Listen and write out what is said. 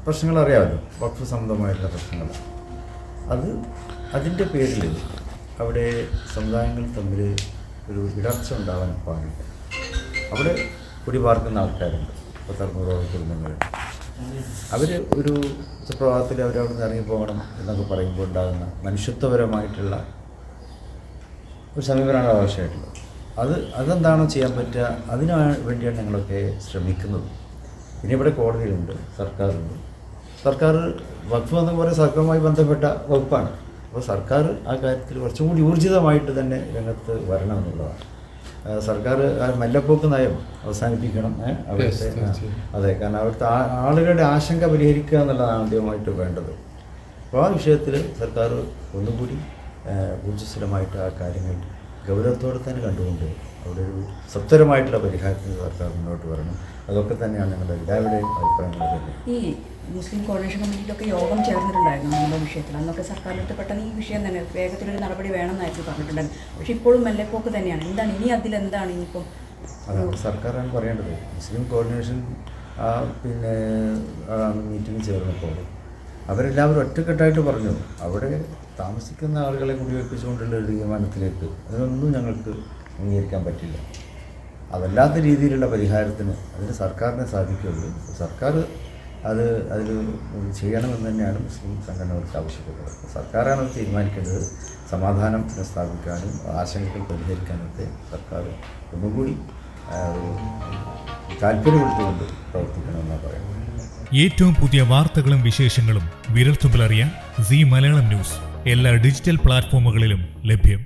പ്രശ്നങ്ങൾ അറിയാമല്ലോ, വഖഫ് സംബന്ധമായിട്ടുള്ള പ്രശ്നങ്ങൾ. അതിൻ്റെ പേരിൽ അവിടെ സമുദായങ്ങൾ തമ്മിൽ ഒരു ഇടർച്ച ഉണ്ടാവാൻ പാടില്ല. അവിടെ കുടിപാർക്കുന്ന ആൾക്കാരുണ്ട്, 600 കുടുംബങ്ങളുണ്ട്. അവർ ഒരു സുപ്രഭാതത്തിൽ അവരവിടെ നിന്ന് ഇറങ്ങിപ്പോകണം എന്നൊക്കെ പറയുമ്പോൾ ഉണ്ടാകുന്ന മനുഷ്യത്വപരമായിട്ടുള്ള ഒരു സമീപനമാണ് ആവശ്യമായിട്ടുള്ളത്. അതെന്താണോ ചെയ്യാൻ പറ്റുക, അതിനു വേണ്ടിയാണ് ഞങ്ങളൊക്കെ ശ്രമിക്കുന്നത്. പിന്നെ ഇവിടെ കോടതിയുണ്ട്, സർക്കാരുണ്ട്. സർക്കാർ വഖഫ് എന്ന പോലെ സർക്കാരുമായി ബന്ധപ്പെട്ട വകുപ്പാണ്. അപ്പോൾ സർക്കാർ ആ കാര്യത്തിൽ കുറച്ചും കൂടി ഊർജിതമായിട്ട് തന്നെ രംഗത്ത് വരണം എന്നുള്ളതാണ്. സർക്കാർ മെല്ലപ്പോക്ക് നയം അവസാനിപ്പിക്കണം. അവിടുത്തെ അതെ, കാരണം അവിടുത്തെ ആളുകളുടെ ആശങ്ക പരിഹരിക്കുക എന്നുള്ളതാണ് ആദ്യമായിട്ട് വേണ്ടത്. അപ്പോൾ ആ വിഷയത്തിൽ സർക്കാർ ഒന്നുകൂടി ഊർജ്ജസ്വലമായിട്ട് ആ കാര്യങ്ങൾ ഗൗരവത്തോടെ തന്നെ കണ്ടുകൊണ്ട് അവിടെ ഒരു സത്വരമായിട്ടുള്ള പരിഹാരത്തിന് സർക്കാർ മുന്നോട്ട് വരണം. അതൊക്കെ തന്നെയാണ് ഞങ്ങളുടെ എല്ലാവരുടെയും അഭിപ്രായങ്ങൾ. തന്നെ ഈ മുസ്ലിം കോർഡിനേഷൻ കമ്മിറ്റിയിലൊക്കെ യോഗം ചേർന്നിട്ടുണ്ടായിരുന്നു നമ്മുടെ വിഷയത്തിൽ. അന്നൊക്കെ സർക്കാരിനടുത്ത് പെട്ടെന്ന് ഈ വിഷയം തന്നെ വേഗത്തിലൊരു നടപടി വേണമെന്നായിരുന്നു പറഞ്ഞിട്ടുണ്ടായിരുന്നു. പക്ഷേ ഇപ്പോഴും മെല്ലെപ്പോക്ക് തന്നെയാണ്. എന്താണ് ഇനി അതിലെന്താണ് ഇനിയിപ്പം? അതാണ് സർക്കാരാണ് പറയേണ്ടത്. മുസ്ലിം കോർഡിനേഷൻ പിന്നെ മീറ്റിംഗ് ചേർന്നപ്പോൾ അവരെല്ലാവരും ഒറ്റക്കെട്ടായിട്ട് പറഞ്ഞു, അവിടെ താമസിക്കുന്ന ആളുകളെ കുടിവെപ്പിച്ചുകൊണ്ടുള്ള ഒരു തീരുമാനത്തിലേക്ക് അതൊന്നും ഞങ്ങൾക്ക് അംഗീകരിക്കാൻ പറ്റില്ല. അതല്ലാത്ത രീതിയിലുള്ള പരിഹാരത്തിന് അതിന് സർക്കാരിനെ സാധിക്കുള്ളൂ. സർക്കാർ അതിൽ ചെയ്യണമെന്ന് തന്നെയാണ് മുസ്ലിം സംഘടനകൾക്ക് ആവശ്യപ്പെടുന്നത്. സർക്കാരാണ് അത് തീരുമാനിക്കേണ്ടത്. സമാധാനം സ്ഥാപിക്കാനും ആശങ്കകൾ പരിഹരിക്കാനൊക്കെ സർക്കാർ ഒന്നുകൂടി താല്പര്യമെടുത്തുകൊണ്ട് പ്രവർത്തിക്കണമെന്നാണ് പറയുന്നത്. ഏറ്റവും പുതിയ വാർത്തകളും വിശേഷങ്ങളും വിരൽത്തുമ്പിലറിയാൻ സീ മലയാളം ന്യൂസ് എല്ലാ ഡിജിറ്റൽ പ്ലാറ്റ്ഫോമുകളിലും ലഭ്യം.